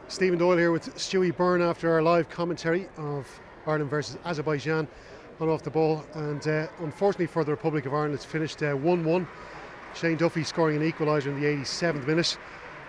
Stephen Doyle here with Stuey Byrne after our live commentary of Ireland versus Azerbaijan on Off the Ball, and unfortunately for the Republic of Ireland it's finished 1-1. Shane Duffy scoring an equaliser in the 87th minute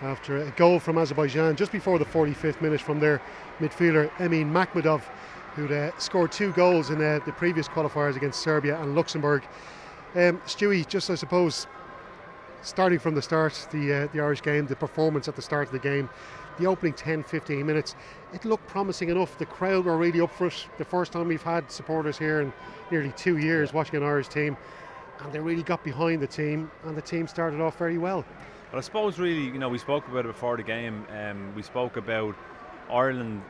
after a goal from Azerbaijan just before the 45th minute from their midfielder Emin Makhmudov, who'd scored 2 goals in the previous qualifiers against Serbia and Luxembourg. Stuey, just I suppose starting from the start, the Irish game, the performance at the start of the game, the opening 10-15 minutes, it looked promising enough. The crowd were really up for it. The first time we've had supporters here in nearly 2 years watching an Irish team, and they really got behind the team, and the team started off very well. Well, I suppose really, we spoke about it before the game. We spoke about Ireland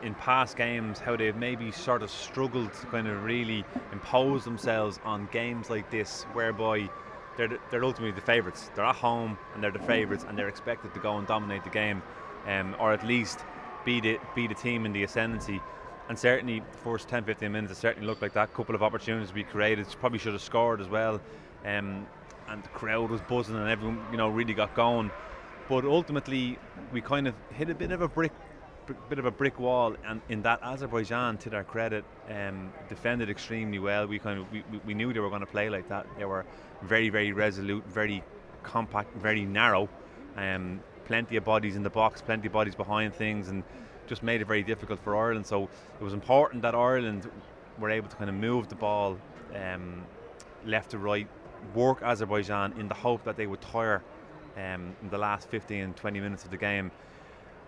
in past games, how they've maybe sort of struggled to kind of really impose themselves on games like this, whereby they're ultimately the favourites. They're at home and they're the favourites, and they're expected to go and dominate the game, or at least be the team in the ascendancy. And certainly the first 10-15 minutes, it certainly looked like that. Couple of opportunities we created, probably should have scored as well. And the crowd was buzzing and everyone, really got going. But ultimately, we kind of hit a bit of a brick wall, and in that Azerbaijan, to their credit, defended extremely well. We knew they were going to play like that. They were very, very resolute, very compact, very narrow. Plenty of bodies in the box, plenty of bodies behind things, and just made it very difficult for Ireland. So it was important that Ireland were able to kind of move the ball left to right, work Azerbaijan in the hope that they would tire in the last 15-20 minutes of the game.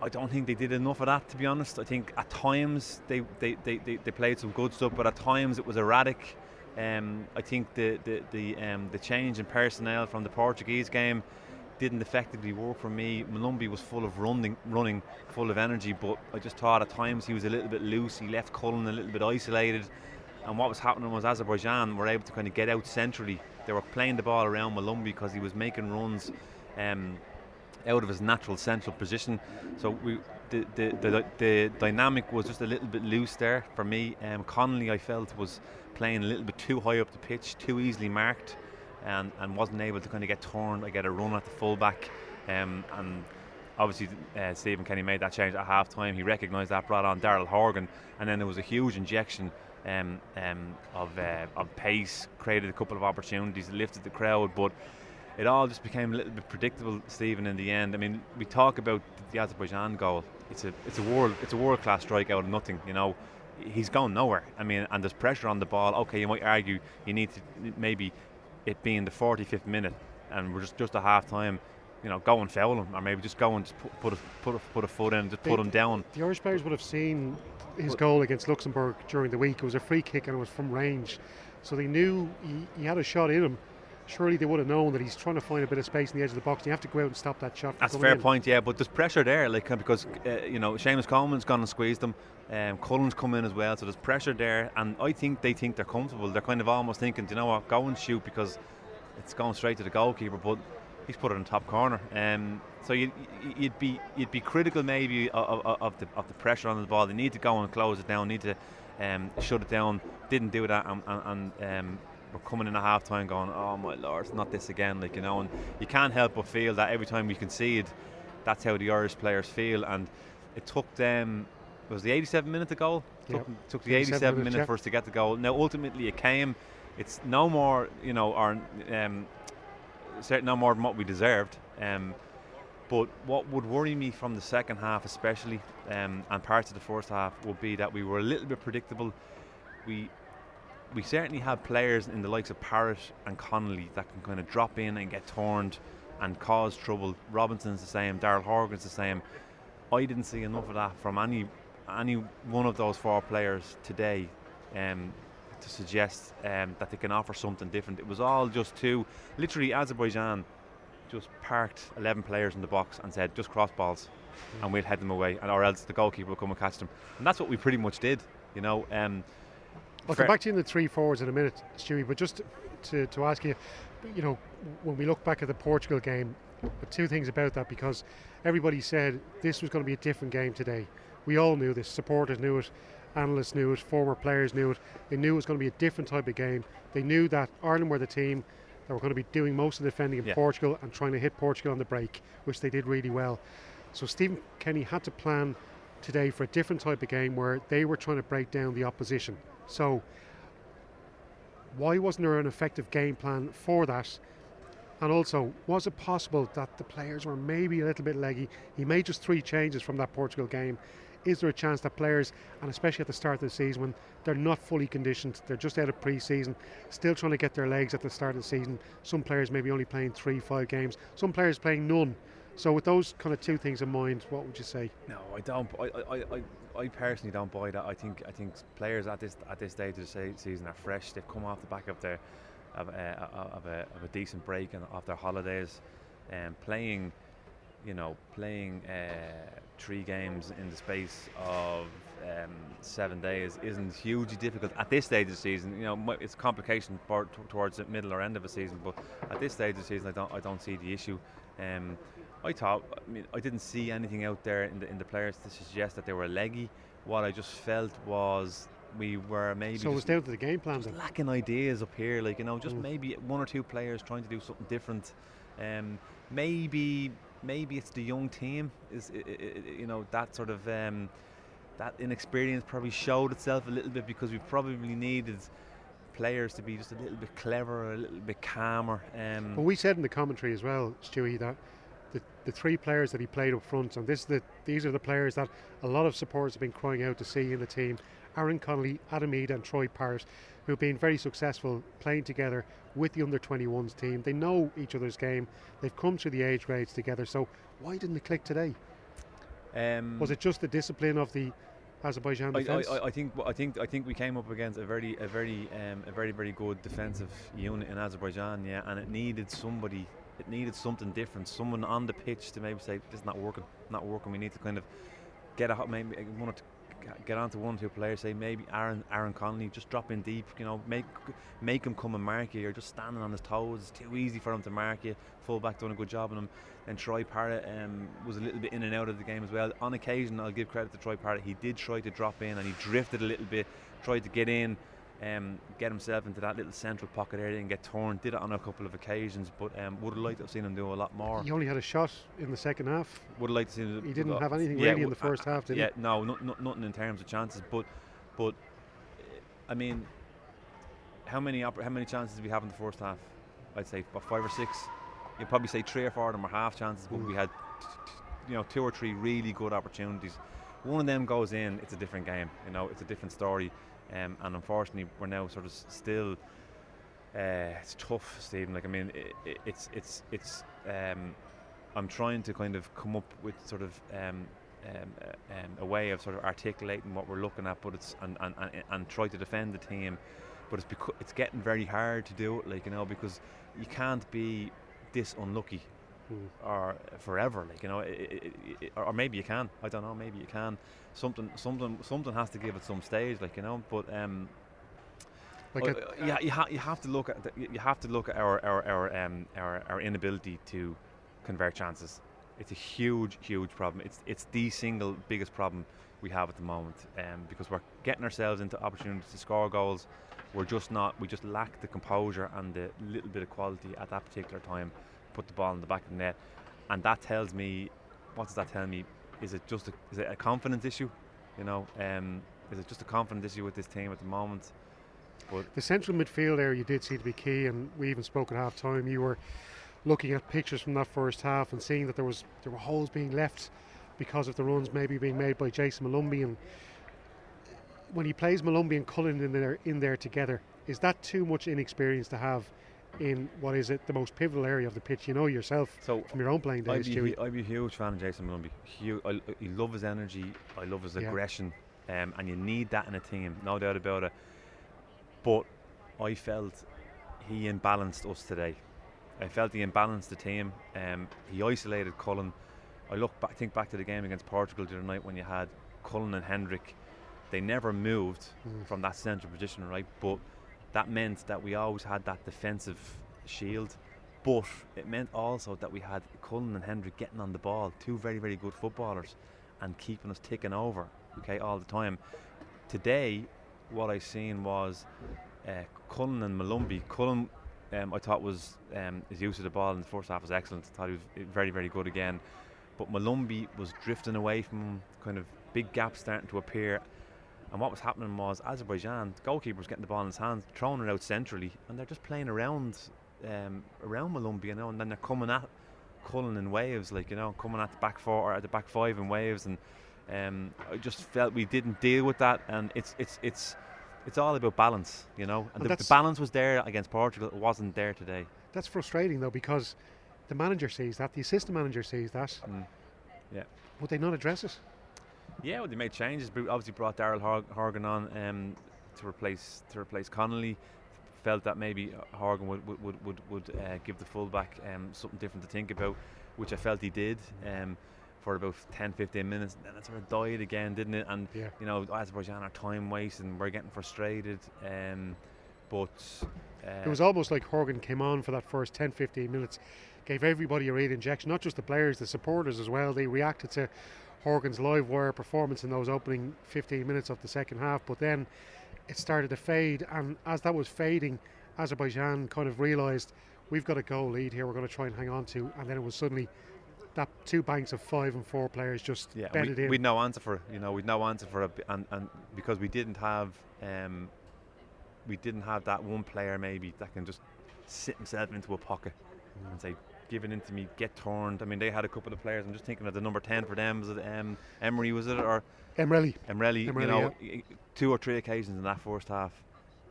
I don't think they did enough of that, to be honest. I think at times they played some good stuff, but at times it was erratic. I think the change in personnel from the Portuguese game didn't effectively work for me. Maloney was full of running, full of energy, but I just thought at times he was a little bit loose. He left Cullen a little bit isolated, and what was happening was Azerbaijan were able to kind of get out centrally. They were playing the ball around Maloney because he was making runs out of his natural central position. So the dynamic was just a little bit loose there for me. Connolly, I felt, was playing a little bit too high up the pitch, too easily marked, and wasn't able to kind of get turned or get a run at the fullback. And obviously Stephen Kenny made that change at half time. He recognised that, brought on Daryl Horgan, and then there was a huge injection of pace, created a couple of opportunities, lifted the crowd, but it all just became a little bit predictable, Stephen, in the end. I mean, we talk about the Azerbaijan goal. It's a world-class strike out of nothing. He's going nowhere. I mean, and there's pressure on the ball. Okay, you might argue you need to maybe it being the 45th minute and we're just at half time, go and foul him, or maybe just go and just put a foot in and just put him down. The Irish players would have seen his goal against Luxembourg during the week. It was a free kick and it was from range, so they knew he had a shot in him. Surely they would have known that he's trying to find a bit of space in the edge of the box. You have to go out and stop that shot. That's a fair point, yeah. But there's pressure there, because Seamus Coleman's gone and squeezed them. Cullen's come in as well, so there's pressure there. And I think they think they're comfortable. They're kind of almost thinking, do you know what, go and shoot because it's going straight to the goalkeeper. But he's put it in top corner. So you'd be critical maybe of the pressure on the ball. They need to go and close it down. Need to shut it down. Didn't do that, and we're coming in at half time going, oh my lord, not this again, and you can't help but feel that every time we concede, that's how the Irish players feel. And it took them, it was the 87th minute to goal. Took the 87th minute for us to get the goal. Now ultimately it came. It's no more, certainly no more than what we deserved. But what would worry me from the second half especially, and parts of the first half, would be that we were a little bit predictable. We certainly have players in the likes of Parrott and Connolly that can kind of drop in and get turned and cause trouble. Robinson's the same, Daryl Horgan's the same. I didn't see enough of that from any one of those 4 players today to suggest that they can offer something different. It was all just literally Azerbaijan just parked 11 players in the box and said, just cross balls and we'll head them away, or else the goalkeeper will come and catch them. And that's what we pretty much did, I'll come back to you in the 3 forwards in a minute, Stewie, but just to ask you, when we look back at the Portugal game, 2 things about that, because everybody said this was going to be a different game today. We all knew this. Supporters knew it, analysts knew it, former players knew it. They knew it was going to be a different type of game. They knew that Ireland were the team that were going to be doing most of the defending in Portugal and trying to hit Portugal on the break, which they did really well. So Stephen Kenny had to plan today for a different type of game where they were trying to break down the opposition. So why wasn't there an effective game plan for that? And also, was it possible that the players were maybe a little bit leggy? He made just 3 changes from that Portugal game. Is there a chance that players, and especially at the start of the season when they're not fully conditioned, they're just out of pre-season, still trying to get their legs at the start of the season, some players maybe only playing 3-5 games, some players playing none. So with those kind of 2 things in mind, what would you say? No, I don't. I personally don't buy that. I think players at this stage of the season are fresh. They've come off the back of a decent break and off their holidays, and playing 3 games in the space of 7 days isn't hugely difficult at this stage of the season. You know, it's a complication towards the middle or end of the season, but at this stage of the season, I don't see the issue. I didn't see anything out there in the players to suggest that they were leggy. What I just felt was we were maybe so it was down to the game plan, just lacking ideas up here, just maybe 1 or 2 players trying to do something different. Maybe it's the young team, that sort of that inexperience probably showed itself a little bit, because we probably needed players to be just a little bit cleverer, a little bit calmer. But we said in the commentary as well, Stewie, that the 3 players that he played up front, and these are the players that a lot of supporters have been crying out to see in the team: Aaron Connolly, Adam Eade and Troy Parrott, who've been very successful playing together with the under-21s team. They know each other's game, they've come through the age grades together, so why didn't it click today? Was it just the discipline of the Azerbaijan defence? I think we came up against a very good defensive unit in Azerbaijan, and it needed somebody. It needed something different, someone on the pitch to maybe say, this is not working. We need to kind of get onto 1 or 2 players, say maybe Aaron Connolly, just drop in deep, make him come and mark you. You're just standing on his toes, it's too easy for him to mark you. Fullback done a good job on him. And Troy Parrott was a little bit in and out of the game as well. On occasion, I'll give credit to Troy Parrott, he did try to drop in and he drifted a little bit, tried to get in, get himself into that little central pocket area and get torn. Did it on a couple of occasions, but would have liked to have seen him do a lot more. He only had a shot in the second half. Would have liked to see him. He didn't have anything really in the first half, did he? Yeah, no, nothing in terms of chances. But I mean, how many chances did we have in the first half? I'd say about 5 or 6. You'd probably say 3 or 4 of them are half chances, but we had 2 or 3 really good opportunities. One of them goes in, it's a different game. It's a different story. And unfortunately, we're now sort of still. It's tough, Stephen. I'm trying to kind of come up with sort of a way of sort of articulating what we're looking at, but and try to defend the team. But it's getting very hard to do it, because you can't be this unlucky or forever, or maybe you can. I don't know. Maybe you can. Something has to give at some stage, But you have to look at our inability to convert chances. It's a huge problem. It's the single biggest problem we have at the moment, because we're getting ourselves into opportunities to score goals. We just lack the composure and the little bit of quality at that particular time. Put the ball in the back of the net, and that tells me, what does that tell me? Is it a confidence issue? Is it just a confidence issue with this team at the moment? But the central midfield area did seem to be key, and we even spoke at half time. You were looking at pictures from that first half and seeing that there were holes being left because of the runs maybe being made by Jason Malumbi, and when he plays Malumbi and Cullen in there together, is that too much inexperience to have in what is it, the most pivotal area of the pitch? Yourself, so from your own playing days, Stewie. I'd be a huge fan of Jason Malumbi. I love his energy, I love his aggression, and you need that in a team, no doubt about it. But I felt he imbalanced us today. I felt he imbalanced the team. He isolated Cullen. Think back to the game against Portugal the other night when you had Cullen and Hendrick. They never moved from that central position, right? But that meant that we always had that defensive shield, but it meant also that we had Cullen and Hendrick getting on the ball, 2 very, very good footballers, and keeping us ticking over, all the time. Today, what I seen was Cullen and Malumbi. Cullen, I thought his use of the ball in the first half was excellent. I thought he was very, very good again. but Malumbi was drifting away from him, kind of big gaps starting to appear. And what was happening was Azerbaijan, the goalkeeper was getting the ball in his hands, throwing it out centrally, and they're just playing around Malumbi, you know, and then they're coming at Cullen in waves, like, you know, coming at the back four or at the back five in waves, and I just felt we didn't deal with that, and it's all about balance, you know, and the balance was there against Portugal. It wasn't there today. That's frustrating though, because the manager sees that, the assistant manager sees that. Yeah. Would they not address it? Yeah, well, they made changes. Obviously, brought Daryl Horgan on to replace Connolly. Felt that maybe Horgan would give the fullback something different to think about, which I felt he did for about 10-15 minutes. And then it sort of died again, didn't it? And you know, Azerbaijan are time wasting. We're getting frustrated. But it was almost like Horgan came on for that first 10-15 minutes, gave everybody a real injection, not just the players, the supporters as well. They reacted to Horgan's live wire performance in those opening 15 minutes of the second half, but then it started to fade, and as that was fading, Azerbaijan kind of realised, we've got a goal lead here, we're going to try and hang on to, and then it was suddenly that two banks of 5 and 4 players just bedded in. We'd no answer for it, you know, we'd no answer for it, and because we didn't have that one player maybe that can just sit himself into a pocket and say, give it into me, get turned. I mean, they had a couple of players. I'm just thinking of the number 10 for them. Was it Emery, was it? Or Emrelli, you know, 2 or 3 occasions in that first half.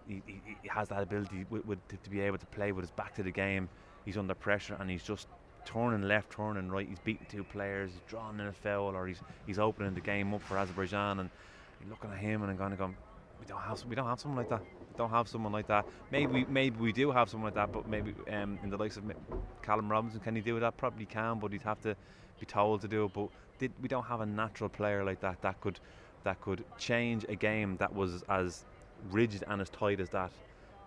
He has that ability to be able to play with his back to the game. He's under pressure and he's just turning left, turning right. He's beating 2 players. He's drawing in a foul, or he's opening the game up for Azerbaijan. And you're looking at him and I'm going to go, we don't have someone like that. Don't have someone like that. Maybe we do have someone like that, but maybe in the likes of Callum Robinson, can he do that? Probably can, but he'd have to be told to do it. But we don't have a natural player like that that could change a game that was as rigid and as tight as that.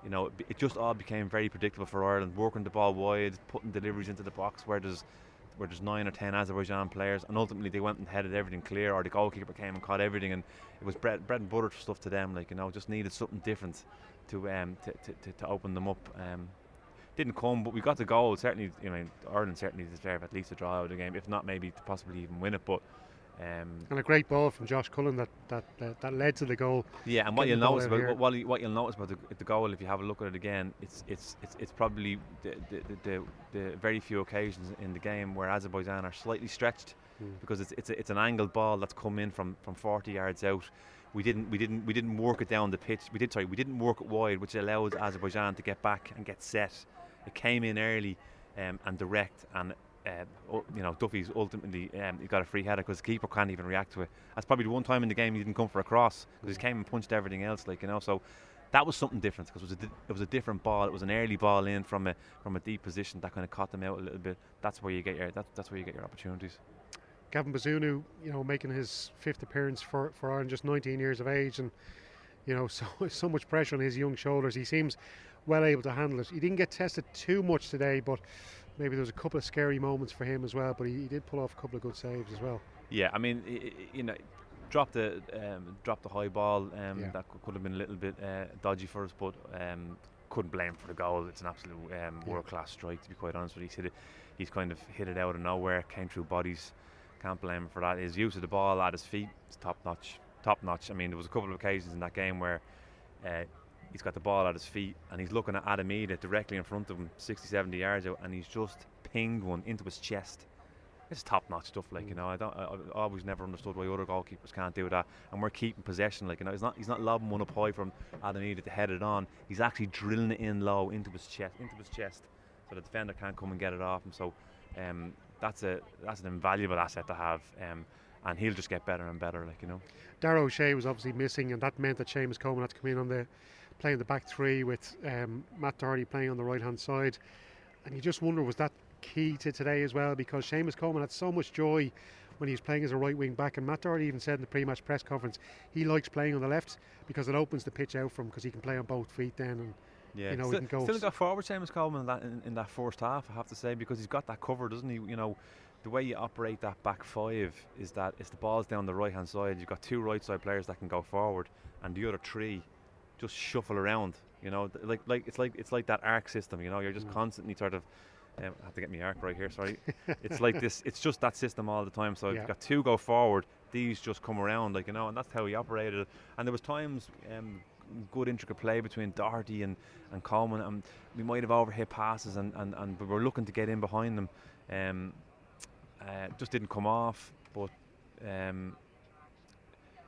You know, it just all became very predictable for Ireland, working the ball wide, putting deliveries into the box where there's 9 or 10 Azerbaijan players, and ultimately they went and headed everything clear, or the goalkeeper came and caught everything, and it was bread and butter stuff to them. Like, you know, just needed something different to open them up. Didn't come, but we got the goal. Certainly, you know, Ireland certainly deserve at least a draw out of the game, if not maybe to possibly even win it. But and a great ball from Josh Cullen that led to the goal. Yeah, and what you'll notice about the goal, if you have a look at it again, it's probably the very few occasions in the game where Azerbaijan are slightly stretched, because it's an angled ball that's come in from 40 yards out. We didn't work it down the pitch. We didn't work it wide, which allowed Azerbaijan to get back and get set. It came in early and direct, and you know, Duffy's ultimately he got a free header because the keeper can't even react to it. That's probably the one time in the game he didn't come for a cross, because he came and punched everything else, like, you know. So that was something different, because it was a different ball. It was an early ball in from a deep position that kind of caught them out a little bit. That's where you get your opportunities. Gavin Bazunu, you know, making his 5th appearance for Ireland, just 19 years of age, and you know, so much pressure on his young shoulders. He seems well able to handle it. He didn't get tested too much today, but maybe there was a couple of scary moments for him as well. But he did pull off a couple of good saves as well. Yeah, I mean, you know, dropped the high ball. That could have been a little bit dodgy for us, but couldn't blame him for the goal. It's an absolute world-class strike, to be quite honest with you. He's kind of hit it out of nowhere, came through bodies. Can't blame him for that. His use of the ball at his feet is top notch. I mean, there was a couple of occasions in that game where he's got the ball at his feet and he's looking at Adamida directly in front of him, 60-70 yards out, and he's just pinged one into his chest. It's top notch stuff, like, you know. I've always never understood why other goalkeepers can't do that, and we're keeping possession, like, you know. He's not lobbing one up high from Adamida to head it on. He's actually drilling it in low into his chest, so the defender can't come and get it off him. So that's an invaluable asset to have, and he'll just get better and better, like, you know. Darragh O'Shea was obviously missing, and that meant that Seamus Coleman had to come in playing the back 3 with Matt Doherty playing on the right hand side. And you just wonder, was that key to today as well, because Seamus Coleman had so much joy when he was playing as a right wing back, and Matt Doherty even said in the pre-match press conference he likes playing on the left because it opens the pitch out for him, because he can play on both feet then, and you know, he can go. Still got forward Seamus Coleman in that first half, I have to say, because he's got that cover, doesn't he? You know, the way you operate that back 5 is that if the ball's down the right hand side, you've got 2 right side players that can go forward, and the other 3 just shuffle around. You know, like it's like that arc system. You know, you're just constantly sort of I have to get my arc right here, sorry. It's like this, it's just that system all the time. So Yeah. you've got two go forward, these just come around, like, you know, and that's how he operated. And there was times, good intricate play between Doherty and Coleman, and we might have overhit passes, and we were looking to get in behind them. Just didn't come off, but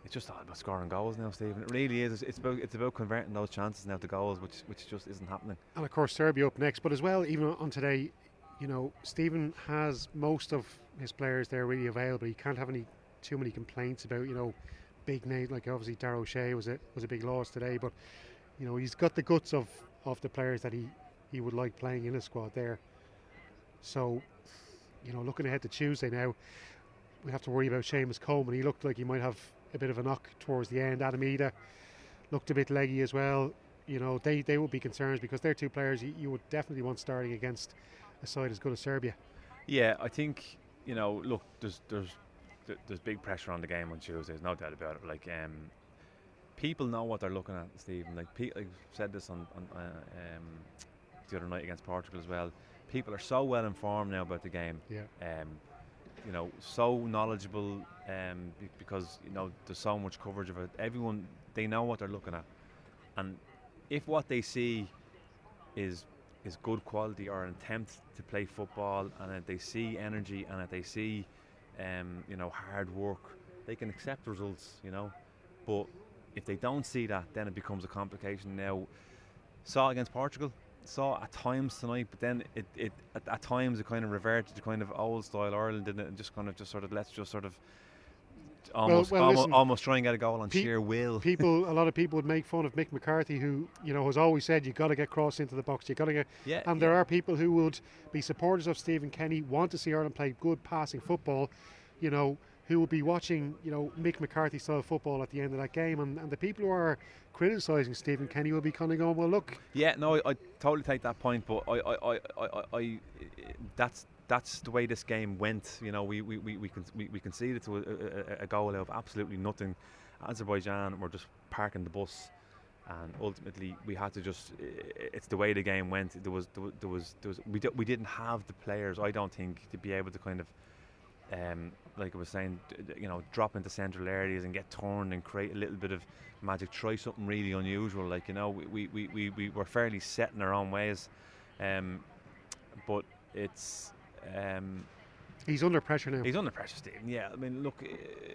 it's just all about scoring goals now, Stephen. It really is. It's about converting those chances now to goals, which just isn't happening. And of course Serbia up next, but as well, even on today, you know, Stephen has most of his players there really available. He can't have too many complaints about, you know, big names, like obviously Darragh O'Shea was a big loss today, but you know, he's got the guts of the players that he would like playing in his squad there. So, you know, looking ahead to Tuesday now, we have to worry about Seamus Coleman. He looked like he might have a bit of a knock towards the end. Aviva looked a bit leggy as well. You know, they would be concerns because they're two players you would definitely want starting against a side as good as Serbia. Yeah, I think, you know, look, there's big pressure on the game on Tuesday. There's no doubt about it. Like, people know what they're looking at, Stephen. Like, I've said this on the other night against Portugal as well. People are so well informed now about the game. Yeah. You know, so knowledgeable, because, you know, there's so much coverage of it. Everyone, they know what they're looking at, and if what they see is good quality or an attempt to play football, and if they see energy, and if they see, you know, hard work, they can accept results. You know, but if they don't see that, then it becomes a complication. Now, saw against Portugal. Saw at times tonight, but then it at times it kind of reverted to kind of old style Ireland, didn't it? And just kind of let's almost try and get a goal on sheer will. A lot of people would make fun of Mick McCarthy, who, you know, has always said you got to get cross into the box, you got to get. Yeah, and there are people who would be supporters of Stephen Kenny, want to see Ireland play good passing football, you know, who will be watching, you know, Mick McCarthy style football at the end of that game, and the people who are criticising Stephen Kenny will be kind of going, well, look. Yeah, no, I totally take that point, but I that's the way this game went. You know, we conceded to a goal out of absolutely nothing. Azerbaijan were just parking the bus, and ultimately we had to just. It's the way the game went. We didn't have the players, I don't think, to be able to kind of. Like I was saying, you know, drop into central areas and get turned and create a little bit of magic. Try something really unusual. Like, you know, we were fairly set in our own ways, but it's. He's under pressure now. He's under pressure, Stephen. Yeah, I mean, look.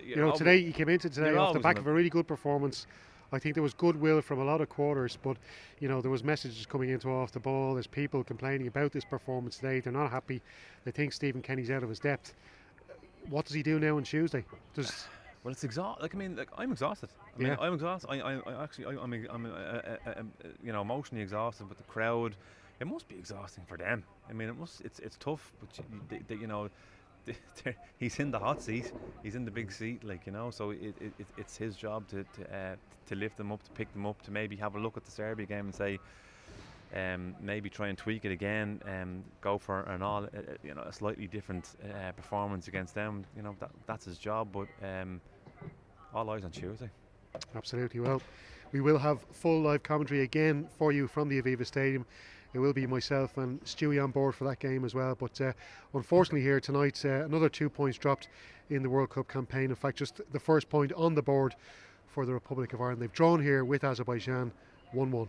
You know, today he came into today off the back of a really good performance. I think there was goodwill from a lot of quarters, but, you know, there was messages coming into off the ball. There's people complaining about this performance today. They're not happy. They think Stephen Kenny's out of his depth. What does he do now on Tuesday? Well, it's exhausting. Like, I mean, like, I'm exhausted. I'm exhausted. I'm you know, emotionally exhausted. But the crowd, it must be exhausting for them. I mean, it's tough. But you know, he's in the hot seat. He's in the big seat. Like, you know, so it's his job to lift them up, to pick them up, to maybe have a look at the Serbia game and say. Maybe try and tweak it again, go for a slightly different performance against them. You know, that's his job. But all eyes on Tuesday. Absolutely. Well, we will have full live commentary again for you from the Aviva Stadium. It will be myself and Stuey on board for that game as well. But unfortunately here tonight, another 2 points dropped in the World Cup campaign. In fact, just the first point on the board for the Republic of Ireland. They've drawn here with Azerbaijan 1-1.